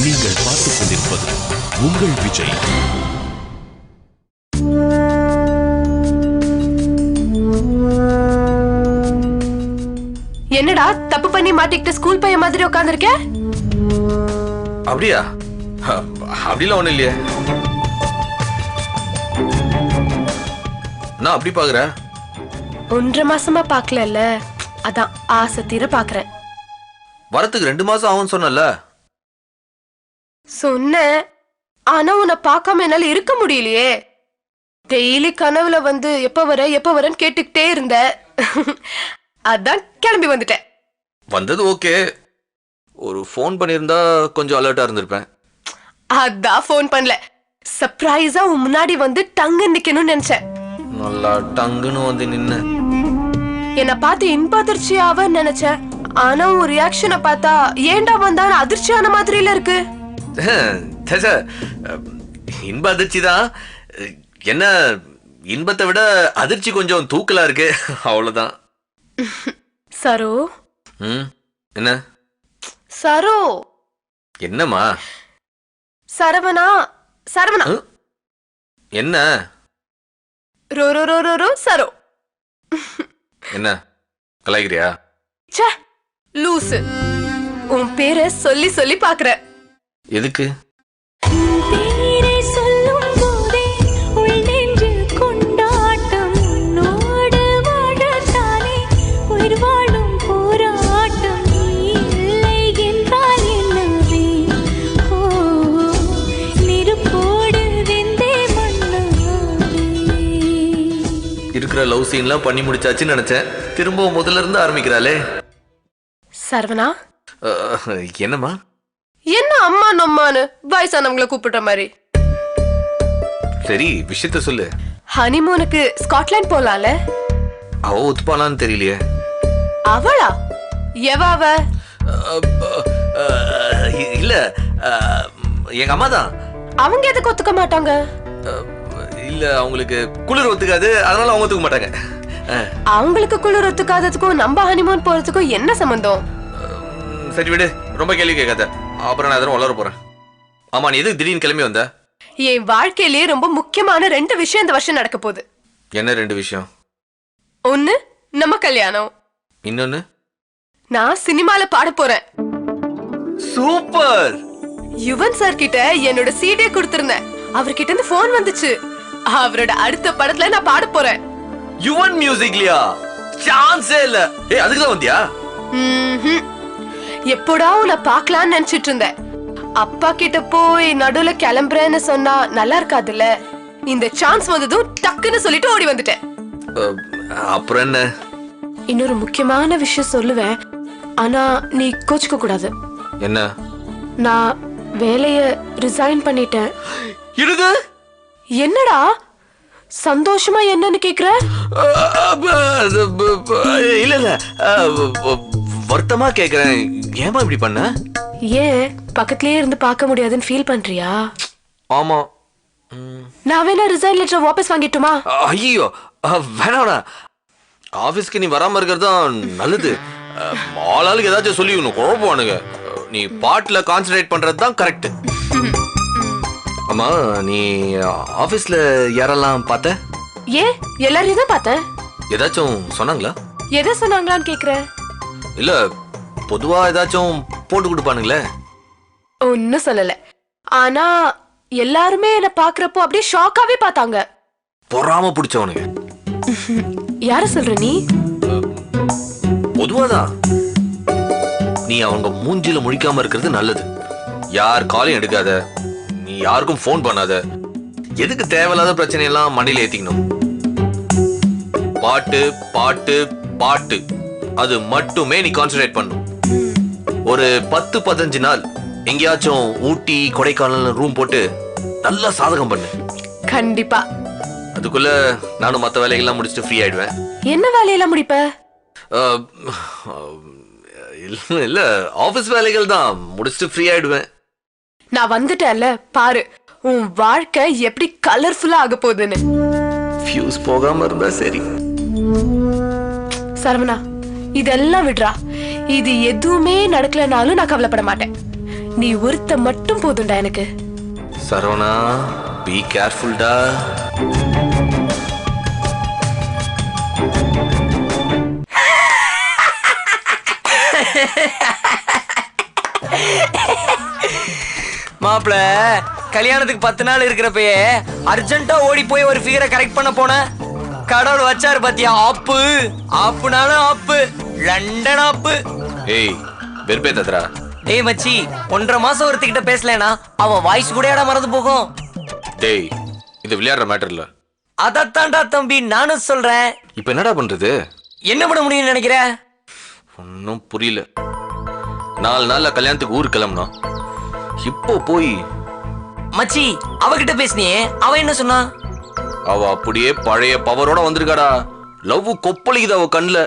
நீங்கள் பார்த்துக் கொண்டிருப்பது உங்கள் விஜய். என்னடா தப்பு பண்ணி மாட்டிக்கிட்டு ஸ்கூல் பையன் மாதிரி உட்கார்ந்திருக்க? அப்படியா? அப்படிலாம் ஒண்ணும் இல்லையே. நான் அப்படி பாக்குற 1.5 மாசமா பாக்கல, அதான் ஆசை தீர பாக்குறேன். வரத்துக்கு 2 மாசம் ஆகும் சொன்னல. சொன்னேன், ஆனா உன்னை பார்க்காம என்னால இருக்க முடியலையே. டெய்லி கனவுல வந்து எப்ப வரன்னு கேட்டுக்கிட்டே இருந்த. அதான் கிளம்பி வந்துட்டேன். வந்தது ஓகே, ஒரு ஃபோன் பண்ணியிருந்தா கொஞ்சம் அலர்ட்டா இருந்திருப்பேன். அதான் ஃபோன் பண்ணல, சர்ப்ரைஸா உன் முன்னாடி வந்து டங்கு நிக்கணும்னு நினைச்சேன். நல்லா டங்குன்னு வந்து நின்னு என்ன பார்த்து இன்ப நினைச்சேன். ஆனா உன் ரியாக்ஷனை பார்த்தா ஏண்டா வந்தாலும் அதிர்ச்சியான மாதிரில இருக்கு. இன்ப அதிர்ச்சி தான். என்ன, இன்பத்தை விட அதிர்ச்சி கொஞ்சம் தூக்கலா இருக்கு, அவ்வளவுதான். சரோ. என்ன சரோ? என்னம்மா? சரவணா. சரவணா என்ன? ரோ ரோ ரோ ரோ ரோ சரோ. என்ன கலாய்கிறியா? ச்சே லூசு, உன் பேரை சொல்லி சொல்லி பாக்குற. எதுக்கு? இருக்கிற லவ் சீன்லாம் பண்ணி முடிச்சாச்சுன்னு நினைச்சேன். திரும்ப முதல்ல இருந்து ஆரம்பிக்கிறாளே. சரவணா. என்னம்மா? என்ன அம்மா நம்மான்னு வயசானவங்களை கூப்பிடுற மாதிரி? சரி, விஷயத்த சொல்லு. ஹனிமூனுக்கு ஸ்காட்லாந்து போலாம்ல? அவ ஒத்துப்பாளான்னு தெரியலையே. அவளா? எவ அவ? இல்ல, எங்க அம்மா தான். அவங்க எதுக்கு ஒத்துக்க மாட்டாங்க? இல்ல, அவங்களுக்கு குளிர் ஒத்துக்காது, அதனால அவங்க ஒத்துக்க மாட்டாங்க. அவங்களுக்கு குளிர் ஒத்துக்காததுக்கும் நம்ம ஹனிமூன் போறதுக்கும் என்ன சம்பந்தம்? சரி விடு, ரொம்ப கேள்வி கேட்காத, அப்புறம் நான் எதுவும் வளர போறேன். ஆமா, நீ எதுக்கு திடீர்னு கிளம்பி வந்த? என் வாழ்க்கையிலேயே ரொம்ப முக்கியமான 2 விஷயம் இந்த வருஷம் நடக்க போகுது. என்ன 2 விஷயம்? ஒண்ணு நம்ம கல்யாணம், இன்னொன்னு நான் சினிமால பாட போறேன். சூப்பர். யுவன் சார் கிட்ட என்னோட சீடியை கொடுத்திருந்தேன். அவர்கிட்ட இருந்து போன் வந்துச்சு. அவரோட அடுத்த படத்துல நான் பாட போறேன். யுவன் மியூசிக்லயா? சான்ஸே இல்ல. ஏய், அதுக்கு தான் வந்தியா? எப்போடா உன்னை பார்க்கலாம்னு நினைச்சிட்டு இருந்தேன். அப்பா கிட்ட போய் நடுவுல கிளம்புறேன்னு சொன்னா நல்லா இருக்காதுல்ல. இந்த சான்ஸ் வந்ததும் டக்குன்னு சொல்லிட்டு ஓடி வந்துட்டேன். அப்புறம் என்ன? இன்னொரு முக்கியமான விஷயம் சொல்லுவேன், ஆனா நீ கோச்சுக்க கூடாது. என்ன? நான் வேலைய ரிசைன் பண்ணிட்டேன். இது என்னடா சந்தோஷமா என்னன்னு கேக்குற? இல்ல இல்ல, வருத்தமா கேக்குறேன். ஏமா இப்படி பண்ண? ஏன் பக்கத்துலயே இருந்து பார்க்க முடியாதுன்னு ஃபீல் பண்றியா? ஆமா. நான் வேணா ரிசைன் லெட்டர் வாபஸ் வாங்கிட்டுமா? ஐயோ வேணாடா, ஆபீஸ்க்கு நீ வராம இருக்கிறது தான் நல்லது. ஆளாளுக்கு ஏதாச்சும் சொல்லி குழப்பானுங்க. நீ பாட்டுல கான்சென்ட்ரேட் பண்றது தான் கரெக்ட். ஆமா, நீ ஆபீஸ்ல யாரெல்லாம் பார்த்த? ஏன் எல்லாரையும் தான் பார்த்தேன். ஏதாச்சும் சொன்னாங்களா? எதை சொன்னாங்களான்னு கேக்குற? இல்ல, பொதுவா ஏதாச்சும் போட்டு கொடுப்பானுங்களே. ஒன்னும் சொல்லல, ஆனா எல்லாருமே என்ன பாக்குறப்போ அப்படியே ஷாக்காவே பார்த்தாங்க. பொறாம பிடிச்சவனுங்க. யார சொல்ற நீ? பொதுவாதான். நீ அவங்க மூஞ்சில முழிக்காம இருக்கிறது நல்லது. யார் காலையும் எடுக்காத, நீ யாருக்கும் போன் பண்ணாத. எதுக்கு தேவையில்லாத பிரச்சனை எல்லாம் மண்டையில ஏத்திக்கணும்? பாட்டு பாட்டு பாட்டு, அது மட்டுமே நீ கான்சென்ட்ரேட் பண்ணும். ஒரு 10-15 நாள் எங்கேயாச்சும் ஊட்டி கொடைக்கானல் ரூம் போட்டு நல்லா சாதகம் பண்ணு. கண்டிப்பா. அதுக்குள்ள நானும் மத்த வேலைகள்லாம் முடிச்சுட்டு ஃப்ரீ ஆயிடுவேன். என்ன வேலையெல்லாம் முடிப்ப? இல்ல, ஆபீஸ் வேலைகள் தான் முடிச்சுட்டு ஃப்ரீ ஆயிடுவேன். நான் வந்துட்டேன்ல, பாரு உன் வாழ்க்கை எப்படி கலர்ஃபுல்லா ஆக போகுதுன்னு. ஃபியூஸ் போகாம இருந்தா சரி. சரவணா, இதெல்லாம் விடுறா. இது எதுவுமே நடக்கலனாலும் நான் கவலைப்பட மாட்டேன். நீ ஒருத்த மட்டும் போதும்டா எனக்கு. சரவணா, பி கேர்ஃபுல்டா. மாப்பிள, கல்யாணத்துக்கு 10 நாள் இருக்கிறப்பயே அர்ஜென்ட்டா ஓடி போய் ஒரு ஃபிகரை கரெக்ட் பண்ண போன. கடவுள் வச்சாரு பாத்தியா ஆப்பு. ஆப்புனாலும் ஆப்பு, லண்டன் ஆப்பு. ஏய் வெறுப்பேத்தா. டேய் மச்சி, 1.5 மாசம் ஒருத்திக்கிட்ட பேசலனா அவன் வாய்ஸ் கூட மறந்து போகும். டேய், இது விளையாடுற மேட்டர் இல்ல. அதத்தான்டா தம்பி நானும் சொல்றேன். இப்ப என்னடா பண்றது? என்ன பண்ண முடியும்னு நினைக்கிற? ஒன்னும் புரியல. 4 நாள்ல கல்யாணத்துக்கு ஊருக்கு கிளம்பணும். இப்போ போய் மச்சி அவகிட்ட பேசினியே, அவ என்ன சொன்னா? அவ அப்படியே பழைய பவரோட வந்திருக்காடா. லவ் கொப்பளிக்குது அவ கண்ணுல.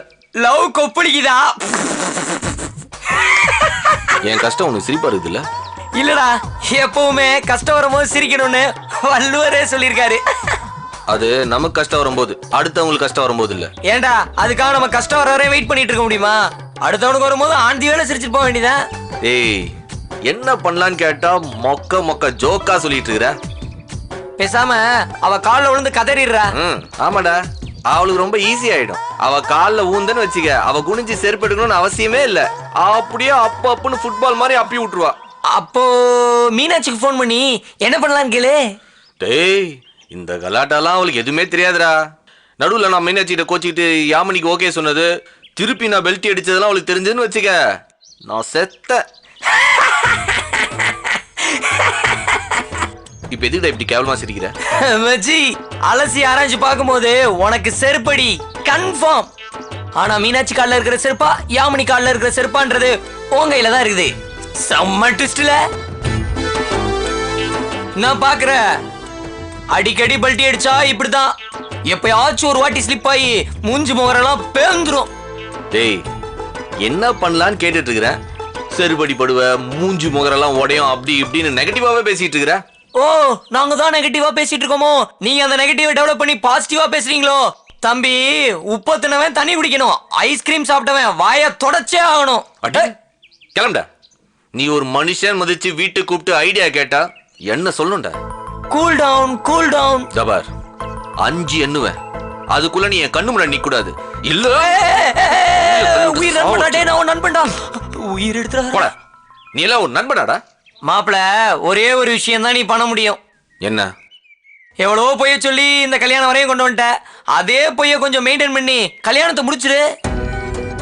லவ் கொப்பளிக்குதா? என் கஷ்டம் உனக்கு சிரிப்பா இருக்குதுல்ல? இல்லடா, எப்பவுமே கஷ்டம் வரும்போது சிரிக்கணும்னு வள்ளுவரே சொல்லியிருக்காரு. அது நமக்கு கஷ்டம் வரும்போது, அடுத்தவங்களுக்கு கஷ்டம் வரும்போது இல்ல. ஏண்டா அதுக்காக நம்ம கஷ்டம் வர வரையும் வெயிட் பண்ணிட்டு இருக்க முடியுமா? அடுத்தவனுக்கு வரும்போது ஆண்டி வேலை சிரிச்சிட்டு போக வேண்டியதான். ஏய், என்ன பண்ணலான்னு கேட்டா மொக்க மொக்க ஜோக்கா சொல்லிட்டு இருக்கிற. பேசாம அவ கால்ல விழுந்து கதறிடுறா. ஆமாடா, அவளுக்கு ரொம்ப ஈஸி ஆயிடும். அவ கால்ல ஊந்தன்னு வச்சுக்க, அவ குனிஞ்சு செருப்பு எடுக்கணும்னு அவசியமே இல்ல. அப்படியே அப்புன்னு ஃபுட்பால் மாதிரி அப்பி விட்டுருவா. அப்போ மீனாட்சிக்கு போன் பண்ணி என்ன பண்ணலான்னு கேளு. டேய், இந்த கலாட்டாலாம் அவளுக்கு எதுவுமே தெரியாதுடா. நடுவுல நான் மீனாட்சிகிட்ட கோச்சிக்கிட்டு யாமினிக்கு ஓகே சொன்னது, திருப்பி நான் பெல்ட் அடிச்சதெல்லாம் அவளுக்கு தெரிஞ்சதுன்னு வச்சுக்க, நான் செத்த. இப்ப எதுக்குடா இப்படி கேவலமா சிரிக்கிற? மச்சி, அலசி ஆராய்ச்சி பார்க்கும்போது உனக்கு செருப்படி கன்ஃபார்ம். ஆனா மீனாட்சி கால்ல இருக்கிற செருப்பா யாமினி கால்ல இருக்கிற செருப்பான்றது உன் கையில தான் இருக்குது. செம்ம ட்விஸ்ட்ல நான் பாக்குற. அடிக்கடி பல்ட்டி அடிச்சா இப்படிதான். எப்பயாச்சும் ஒரு வாட்டி ஸ்லிப் ஆகி மூஞ்சி முகரெல்லாம் பேந்துரும். டேய், என்ன பண்ணலான்னு கேட்டுட்டு இருக்கிறேன். செருப்படி படுவ, மூஞ்சி முகரெல்லாம் உடையும், அப்படி இப்படின்னு நெகட்டிவாவே பேசிட்டு இருக்கிற. ஓ, நாங்க தான் நெகட்டிவா பேசிட்டு இருக்கோமோ? நீங்க அந்த நெகட்டிவ் டெவலப் பண்ணி பாசிட்டிவா பேசுறீங்களோ? தம்பி, உப்பு தினவன் தண்ணி குடிக்கணும், ஐஸ்கிரீம் சாப்பிட்டவன் வாய தொடச்சே ஆகணும். கிளம்புடா. நீ ஒரு மனுஷன் மதிச்சு வீட்டுக்கு கூப்பிட்டு ஐடியா கேட்டா என்ன சொல்லுண்டா? Cool down, cool down. Jabbar, 5 எண்ணுவேன், அதுக்குள்ள நீ என் கண்ணு முன்னாடி நிக்க கூடாது. இல்ல உயிர் நண்பனா? டேய், நான் உன் நண்பன்டா. உயிர் எடுத்துறா. போடா, நீ எல்லாம் ஒரு நண்பனாடா. மாப்பிள, ஒரே ஒரு விஷயம் தான் நீ பண்ண முடியும். என்ன? எவ்வளவோ பொய்ய சொல்லி இந்த கல்யாணம் வரையும் கொண்டு வந்துட்ட. அதே பொய்ய கொஞ்சம் மெயின்டைன் பண்ணி கல்யாணத்தை முடிச்சிரு.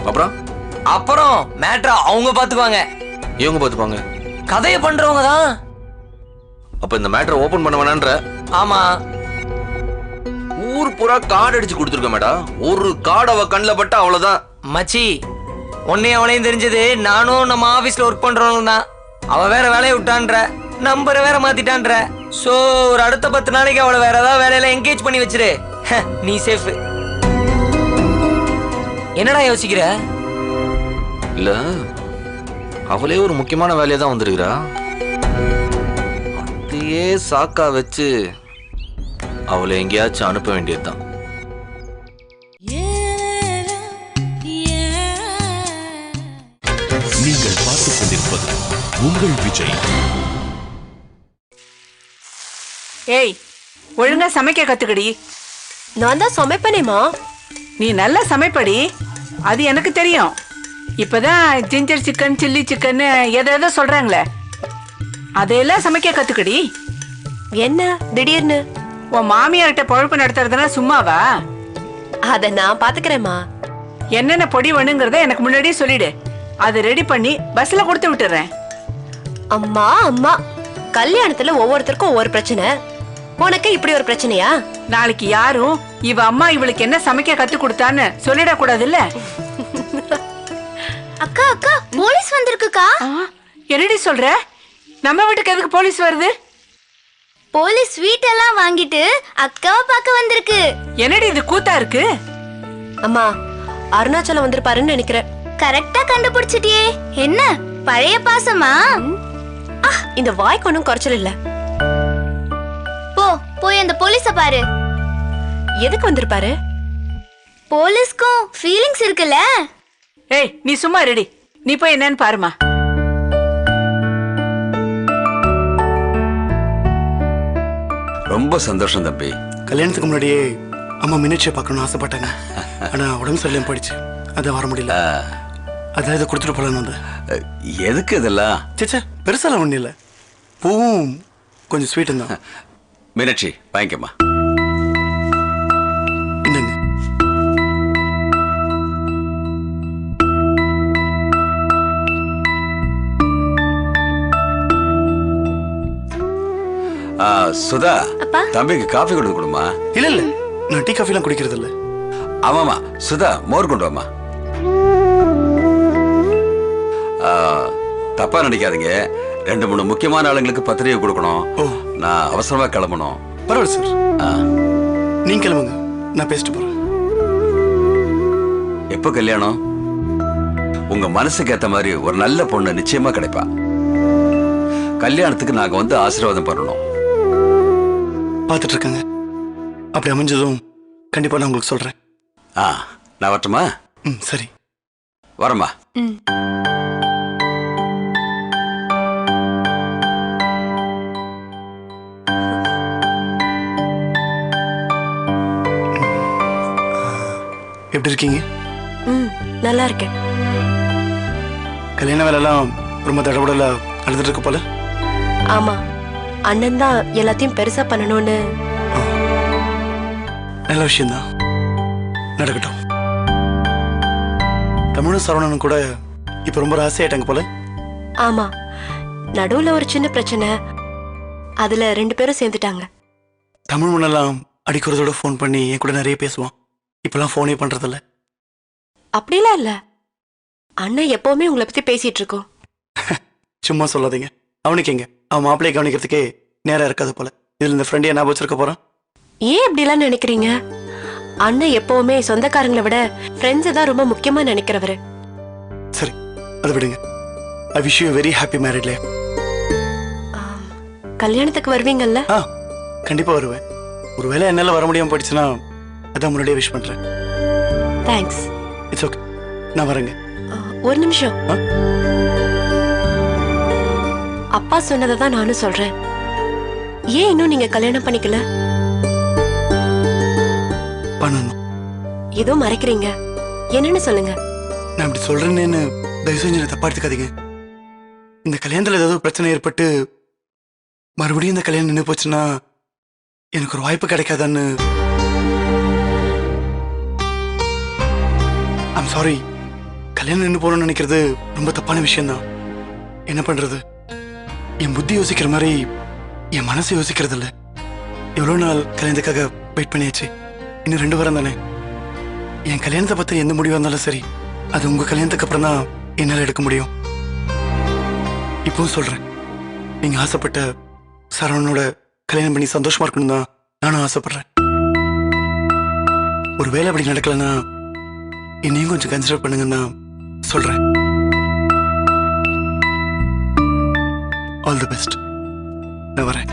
அப்புறம் மேட்ரா அவங்க பாத்துக்குவாங்க. இவங்க பாத்துப்பாங்க. கதையை பண்றவங்க தான். அப்ப இந்த மேட்டரை ஓபன் பண்ண வேணான்ற? ஆமா. ஊர் பூரா கார்டு அடிச்சு கொடுத்துருக்க மேடா. ஒரு கார்டு அவ கண்ணுல பட்ட அவ்வளவுதான். மச்சி, உன்னையும் அவளையும் தெரிஞ்சது நானும் நம்ம ஆபீஸ்ல ஒர்க் பண்றவங்க தான். அவ வேற வேலையை விட்டான்ற, நம்பரை வேற மாத்திட்டான்ற. சோ ஒரு அடுத்த 10 நாளைக்கு அவளை வேற ஏதாவது வேலையில என்கேஜ் பண்ணி வச்சிரு. நீ சேஃப். என்னடா யோசிக்கிற? இல்ல, அவளே ஒரு முக்கியமான வேலையா தான் வந்திருக்கிறா. அதையே சாக்கா வச்சு அவளை எங்கேயாச்சும் அனுப்ப வேண்டியதுதான். நீங்கள் பார்த்துக் கொண்டிருப்பது உங்கள் விஜய். ஏய், ஒழுங்கா சமைக்க கத்துக்கடி. நான் தான் சமைப்பனேமா. நீ நல்லா சமைப்படி, அது எனக்கு தெரியும். இப்பதான் ஜிஞ்சர் சிக்கன், சில்லி சிக்கன் எதை சொல்றாங்களே, அதையெல்லாம் சமைக்க கத்துக்கடி. என்ன திடீர்னு? உன் மாமியார்கிட்ட பொழப்பு நடத்துறதுனா சும்மாவா? அத நான் பாத்துக்கிறேம்மா. என்னென்ன பொடி வேணுங்கிறத எனக்கு முன்னாடியே சொல்லிடு. அதை ரெடி பண்ணி பஸ்ல கொடுத்து விட்டுறேன். அம்மா அம்மா, கல்யாணத்துல ஒவ்வொருத்தருக்கும் ஒவ்வொரு பிரச்சனை. உனக்கு இப்படி ஒரு பிரச்சனையா? நாளைக்கு யாரும் இவ அம்மா இவளுக்கு என்ன சமைக்க கத்து கொடுத்தான்னு சொல்லிடக்கூடாது இல்ல? அக்கா அக்கா, போலீஸ் வந்திருக்குக்கா. என்னடி சொல்ற? நம்ம வீட்டுக்கு எதுக்கு போலீஸ் வருது? போலீஸ் வீட்டெல்லாம் வாங்கிட்டு அக்காவை பார்க்க வந்திருக்கு. என்னடி இது கூத்தா இருக்கு? அம்மா, அருணாச்சலம் வந்திருப்பாருன்னு நினைக்கிறேன். கரெக்டா கண்டுபிடிச்சிட்டியே. என்ன பழைய பாசமா? இந்த வாய்க்கு ஒன்னும் குறைச்சல் இல்ல. போ போய் அந்த போலீஸ பாரு. எதுக்கு வந்திருப்பாரு? போலீஸ்க்கும் ஃபீலிங்ஸ் இருக்குல்ல. ஏய், நீ சும்மா ரெடி. நீ போய் என்னன்னு பாருமா. ரொம்ப சந்தோஷம் தம்பி. கல்யாணத்துக்கு முன்னாடியே அம்மா மீனாட்சியை பார்க்கணும்னு ஆசைப்பட்டாங்க. ஆனா உடம்பு சரியில்லாம போயிடுச்சு, அதான் வர முடியல. அதான் இதை கொடுத்துட்டு போலான்னு வந்தேன். எதுக்கு இதெல்லாம்? சேச்சா பெருசாலாம் ஒன்றும் இல்லை, பூவும் கொஞ்சம் ஸ்வீட்டும் தான். மீனாட்சி வாங்கிக்கம்மா. இந்தங்க. சுதா, அப்பா. தம்பிக்கு காஃபி கொண்டு வந்து கொடுமா. இல்ல இல்ல, நான் டீ காஃபிலாம் குடிக்கிறது இல்ல. ஆமாமா சுதா, மோர் கொண்டு வாமா. தப்பா நினைக்காதீங்க, 2-3 முக்கியமான ஆளுங்களுக்கு பத்திரிகை கொடுக்கணும். நான் அவசரமா கிளம்பணும். பரவாயில்ல சார், நீங்க கிளம்புங்க, நான் பேசிட்டு போறேன். எப்போ கல்யாணம்? உங்க மனசுக்கு ஏத்த மாதிரி ஒரு நல்ல பொண்ணு நிச்சயமா கிடைப்பா. கல்யாணத்துக்கு நாங்க வந்து ஆசீர்வாதம் பண்ணணும். பார்த்துட்டு இருக்காங்க, அப்படி அமைஞ்சதும் கண்டிப்பா நான் உங்களுக்கு சொல்றேன். நான் வரட்டுமா? சரி, வரமா. எப்படி இருக்கீங்க? நல்லா இருக்கேன். கல்யாண வேலைலாம் ரொம்ப தடபடல அழுதுட்டு இருக்க போல. ஆமா, அண்ணன் தான் எல்லாத்தையும் பெருசா பண்ணணும்னு. நல்ல விஷயம்தான், நடக்கட்டும். தமிழும் சரவணனும் கூட இப்ப ரொம்ப ஆசையாயிட்டாங்க போல. ஆமா, நடுவுல ஒரு சின்ன பிரச்சனை, அதுல 2 பேரும் சேர்ந்துட்டாங்க. தமிழ் முன்னெல்லாம் அடிக்கிறதோட ஃபோன் பண்ணி என் கூட நிறைய பேசுவான். இப்பெல்லாம் ஃபோனே பண்றதில்ல. அப்படிலாம் இல்ல, அண்ணன் எப்பவுமே உங்களை பத்தி பேசிட்டு இருக்கோம். சும்மா சொல்லாதீங்க, அவனுக்கு எங்க அவன் மாப்பிள்ளையை கவனிக்கிறதுக்கே நேரம் இருக்காது போல. இதுல இந்த ஃப்ரெண்ட் என்ன வச்சிருக்க போறான்? ஏன் இப்படிலாம் நினைக்கிறீங்க? அண்ணன் எப்பவுமே சொந்தக்காரங்களை விட ஃப்ரெண்ட்ஸ் தான் ரொம்ப முக்கியமா நினைக்கிறவரு. சரி, அதை விடுங்க. I wish you very happy married life. கல்யாணத்துக்கு வருவீங்கல்ல? கண்டிப்பா வருவேன். ஒருவேளை என்னால வர முடியாம போயிடுச்சுன்னா அதான் முன்னாடியே விஷ் பண்றேன். தேங்க்ஸ். இட்ஸ் ஓகே, நான் வரேங்க. ஒரு நிமிஷம். அப்பா சொன்னதை தான் நானும் சொல்றேன். ஏன் இன்னும் நீங்க கல்யாணம் பண்ணிக்கல? பண்ணணும். ஏதோ மறைக்கிறீங்க, என்னன்னு சொல்லுங்க. நான் இப்படி சொல்றேன்னு தயவு செஞ்சு என்னை தப்பா எடுத்துக்காதீங்க. இந்த கல்யாணத்துல ஏதாவது பிரச்சனை ஏற்பட்டு மறுபடியும் இந்த கல்யாணம் நின்று போச்சுன்னா எனக்கு ஒரு வாய்ப்பு கிடைக்காதான்னு. ஐம் சாரி, கல்யாணம் நின்று போகணும்னு நினைக்கிறது ரொம்ப தப்பான விஷயம்தான். என்ன பண்றது, என் புத்தி யோசிக்கிற மாதிரி என் மனசு யோசிக்கிறது இல்லை. எவ்வளோ நாள் கல்யாணத்துக்காக வெயிட் பண்ணியாச்சு, இன்னும் 2 வாரம் தானே. என் கல்யாணத்தை பற்றி எந்த முடிவாக இருந்தாலும் சரி, அது உங்கள் கல்யாணத்துக்கு அப்புறம் தான் என்னால் எடுக்க முடியும். இப்பவும் சொல்கிறேன், நீங்கள் ஆசைப்பட்ட சரவணனோட கல்யாணம் பண்ணி சந்தோஷமா இருக்கணும் தான் நானும் ஆசைப்படுறேன். ஒரு வேளை அப்படி நடக்கலன்னா என்னையும் கொஞ்சம் கன்சிடர் பண்ணுங்கன்னா சொல்றேன். All the best. நான் வரேன்.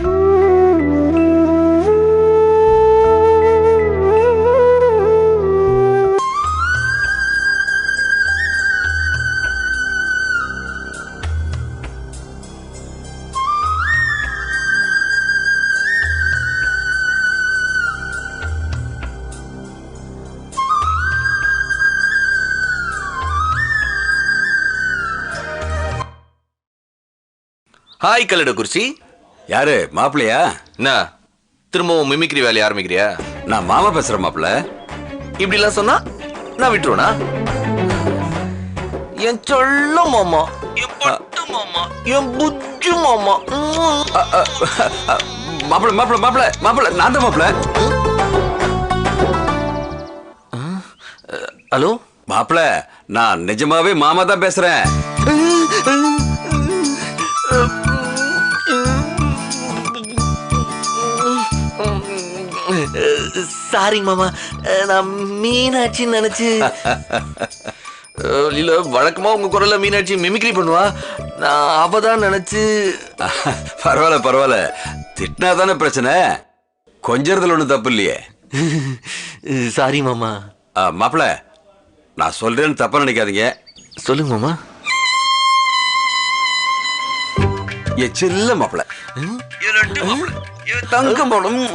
ஹாய் கல்லட குருசி. யாரு, மாப்பிள்ளையா? என்ன திரும்பவும் மிமிக்ரி வேலையை ஆரம்பிக்கிறியா? நான் மாமா பேசுறேன் மாப்பிள்ள. இப்படிலாம் சொன்னா நான் விட்டுருவேனா? என் சொல்ல மாமா, என் பட்டு மாமா, என் புஜ்ஜு மாமா. மாப்பிள்ள மாப்பிள்ள மாப்பிள்ள மாப்பிள்ள நான் தான் மாப்பிள்ள. ஹலோ மாப்பிள்ள, நான் நிஜமாவே மாமா தான் பேசுறேன். சாரி மாமா, நான் மீனாட்சி நினைச்சு. இல்ல, வழக்கமா உங்க குரல்ல மீனாட்சி மிமிக்ரி பண்ணுவா, நான் அவதான் நினைச்சு. பரவாயில்ல பரவாயில்ல, திட்டினா தானே பிரச்சனை, கொஞ்சறதுல ஒண்ணும் தப்பு இல்லையே. சாரி மாமா. மாப்பிள்ள, நான் சொல்றேன்னு தப்பா நினைக்காதீங்க. சொல்லுங்க மாமா. என் செல்ல மாப்பிள்ள, தங்கம் போடும்.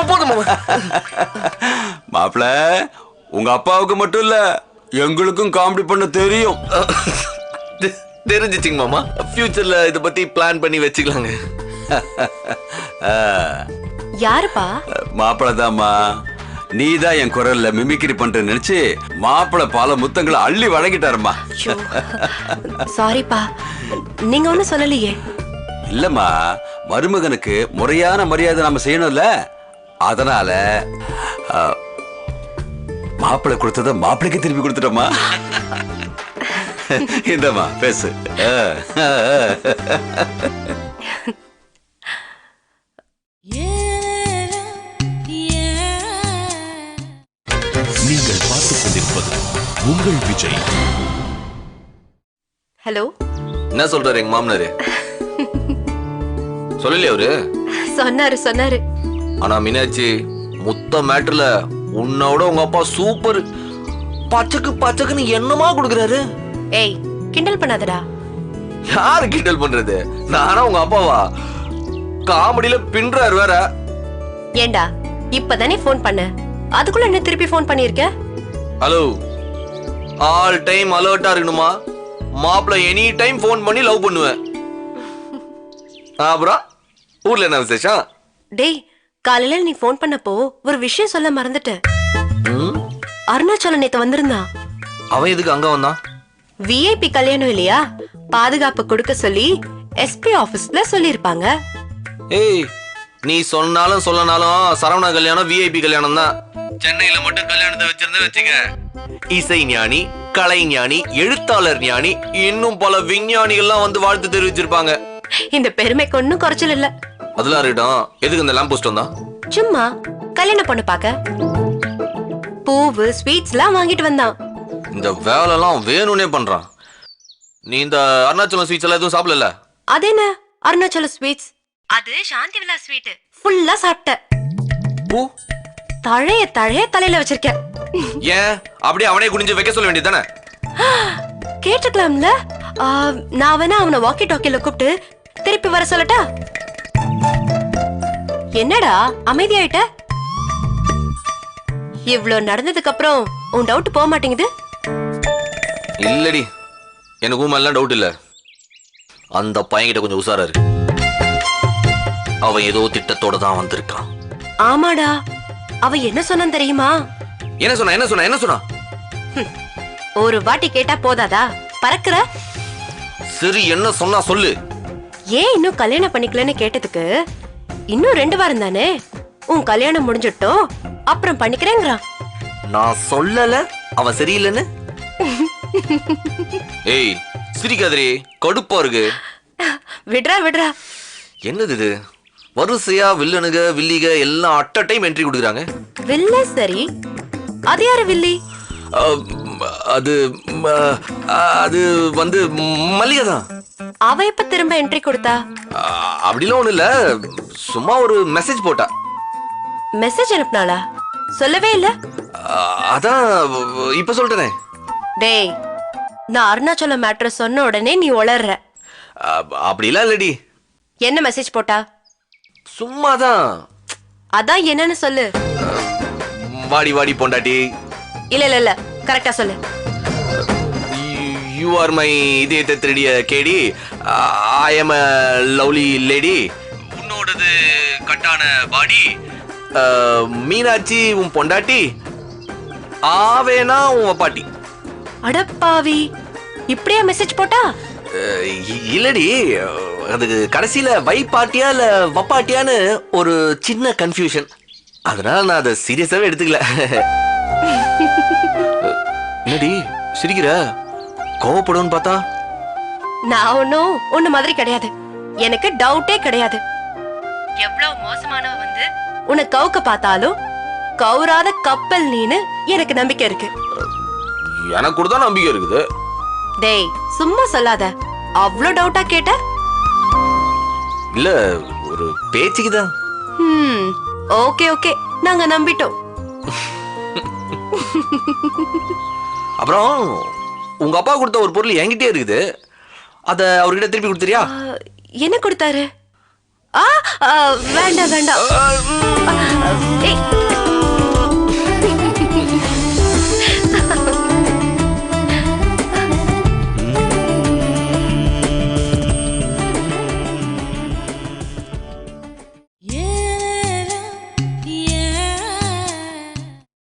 போதும் மாமா. மாப்பிள உங்க அப்பாவுக்கு மட்டும் இல்ல எங்களுக்கும் காமெடி பண்ண தெரியும். தெரிஞ்சிச்சிங்க மாமா. ஃபியூச்சர்ல இத பத்தி பிளான் பண்ணி வச்சுக்கலாங்க. யாருப்பா? மாப்பிள தாம்மா. நீதான் என் குரல்ல மிமிக்ரி பண்ற நினைச்சு மாப்பிள பல முத்தங்களை அள்ளி வழங்கிட்டாருமா. சாரிப்பா, நீங்க ஒண்ணும் சொல்லலையே. இல்லம்மா, மருமகனுக்கு முறையான மரியாதை நாம செய்யணும்ல, அதனால மாப்பிள கொடுத்தத மாப்பிளைக்கு திருப்பி கொடுத்துட்டோமா. இந்தம்மா பேசு. நீங்கள் பார்த்துக் கொண்டிருப்பது உங்கள் விஜய். ஹலோ. என்ன சொல்றாரு எங்க மாமனாரு? சொல்லலையே அவரு? சொன்னாரு. ஆனா மீனாட்சி, முத்த மேட்டர்ல உன்னோட உங்க அப்பா சூப்பர். பச்சைக்குன்னு என்னமா கொடுக்குறாரு? ஏய், கிண்டல் பண்ணாதடா. யாரு கிண்டல் பண்றது? நானா உங்க அப்பாவா? காமெடியில பின்றாரு வேற. ஏண்டா, இப்பதானே போன் பண்ண, அதுக்குள்ள என்ன திருப்பி போன் பண்ணிருக்க? ஹலோ, ஆல் டைம் அலர்ட்டா இருக்கணுமா? மாப்பிள்ள எனி டைம் போன் பண்ணி லவ் பண்ணுவேன். அப்புறம் ஊர்ல என்ன விசேஷம்? டேய், காலையில நீ போன் பண்ணப்போ ஒரு விஷயம் சொல்ல மறந்துட்டேன். அருணாச்சலம் நேத்து வந்திருந்தான். அவன் எதுக்கு அங்க வந்தான்? விஐபி கல்யாணம் இல்லையா, பாதுகாப்பு கொடுக்க சொல்லி எஸ்பி ஆபீஸ்ல சொல்லிருப்பாங்க. ஏய், நீ சொன்னாலும் சொல்லனாலும் சரவணா கல்யாணம் விஐபி கல்யாணம் தான். சென்னையில மட்டும் கல்யாணத்தை வச்சிருந்தா வச்சுக்க, இசை ஞானி, கலை ஞானி, எழுத்தாளர் ஞானி, இன்னும் பல விஞ்ஞானிகள்லாம் வந்து வாழ்த்து தெரிவிச்சிருப்பாங்க. இந்த பெருமைக்கு ஒன்னும் குறைச்சல் இல்ல. அதெல்லாம் இருக்கட்டும், எதுக்கு இந்த லேம்ப் போஸ்ட் வந்தா? சும்மா கல்யாண பொண்ணு பாக்க பூவு ஸ்வீட்ஸ் எல்லாம் வாங்கிட்டு வந்தான். இந்த வேலைலாம் வேணும்னே பண்றான். நீ இந்த அருணாச்சலம் ஸ்வீட்ஸ் எல்லாம் எதுவும் சாப்பிடல? அது என்ன அருணாச்சல ஸ்வீட்ஸ்? அது சாந்தி விலா ஸ்வீட். ஃபுல்லா சாப்பிட்ட. பூ தழைய தலையில வச்சிருக்க. ஏன் அப்படியே அவனே குனிஞ்சு வைக்க சொல்ல வேண்டியதானே? கேட்டுக்கலாம்ல. நான் வேணா அவனை வாக்கி டாக்கில கூப்பிட்டு திருப்பி வர சொல்லட்டா? என்னடா அமைதியாயிட்ட? இவ்ளோ நடந்ததுக்கு அப்புறம் உன் டவுட் போக மாட்டேங்குது? இல்லடி, எனக்கும் எல்லாம் டவுட் இல்ல. அந்த பையன்கிட்ட கொஞ்சம் உசாரா இருக்கு. அவன் ஏதோ திட்டத்தோட தான் வந்திருக்கான். ஆமாடா, அவ என்ன சொன்னான் தெரியுமா? என்ன சொன்னா? ஒரு வாட்டி கேட்டா போதாதா? பறக்குற? சரி, என்ன சொன்னா சொல்லு. ஏன் இன்னும் கல்யாணம் பண்ணிக்கலன்னு கேட்டதுக்கு, இன்னும் 2 வாரம் தானே, உன் கல்யாணம் முடிஞ்சிட்டோம் அப்புறம் பண்ணிக்கிறேங்கிறான். நான் சொல்லல அவன் சரியில்லைன்னு. ஏய், சிரிக்காதே, கடுப்பா இருக்கு. விடுறா. என்னது இது? வரிசையா வில்லனுக வில்லிக எல்லாம் அட் அ டைம் என்ட்ரி கொடுக்குறாங்க. வில்ல சரி, அது யாரு வில்லி? அது அது வந்து மல்லிகை தான். அவ எப்ப திரும்ப என்ட்ரி கொடுத்தா? அப்படிலாம் ஒண்ணு இல்ல, சும்மா ஒரு மெசேஜ் போட்டா. மெசேஜ் அனுப்புனாளா? சொல்லவே இல்ல. அதான் இப்ப சொல்றேனே. டேய், நான் அருணாச்சலம் மேட்டர் சொன்ன உடனே நீ உளர்ற. அப்படிலாம் இல்லடி. என்ன மெசேஜ் போட்டா? சும்மாதான். அதான் என்னன்னு சொல்லு. வாடி பொண்டாட்டி. இல்ல கரெக்டா சொல்லு. யூ ஆர் மை இதயத்தை திருடிய கேடி. I am a lovely lady. உன்னோடது கட்டான பாடி. மீனாட்சி உன் பொண்டாட்டி, ஆவேனா உன் பாட்டி. அடப்பாவி, இப்படியா மெசேஜ் போட்டா? இல்லடி, அதுக்கு கடைசியில வை பாட்டியா இல்ல வப்பாட்டியான்னு ஒரு சின்ன கன்ஃபியூஷன். அதனால நான் அதை சீரியஸாவே எடுத்துக்கல. என்னடி சிரிக்கிற? கோவப்படுன்னு பார்த்தா? நான் ஒண்ணு மாதிரி கிடையாது. எனக்கு டவுட்டே கிடையாது. எவ்வளவு மோசமானவ வந்து உன்னை கவுக்க பார்த்தாலும் கவுராத கப்பல் நீனு எனக்கு நம்பிக்கை இருக்கு. எனக்கு கூட தான் நம்பிக்கை இருக்குது. டேய், சும்மா சொல்லாத. அவ்வளோ டவுட்டா கேட்ட? இல்ல, ஒரு பேச்சுக்கு தான். ஓகே, நாங்க நம்பிட்டோம். அப்புறம் உங்க அப்பா கொடுத்த ஒரு பொருள் என்கிட்டே இருக்குது, அத அவர்கிட்ட திருப்பி கொடுத்துறியா? என்ன கொடுத்தாரு? வேண்டாம் வேண்டாம் ஏய்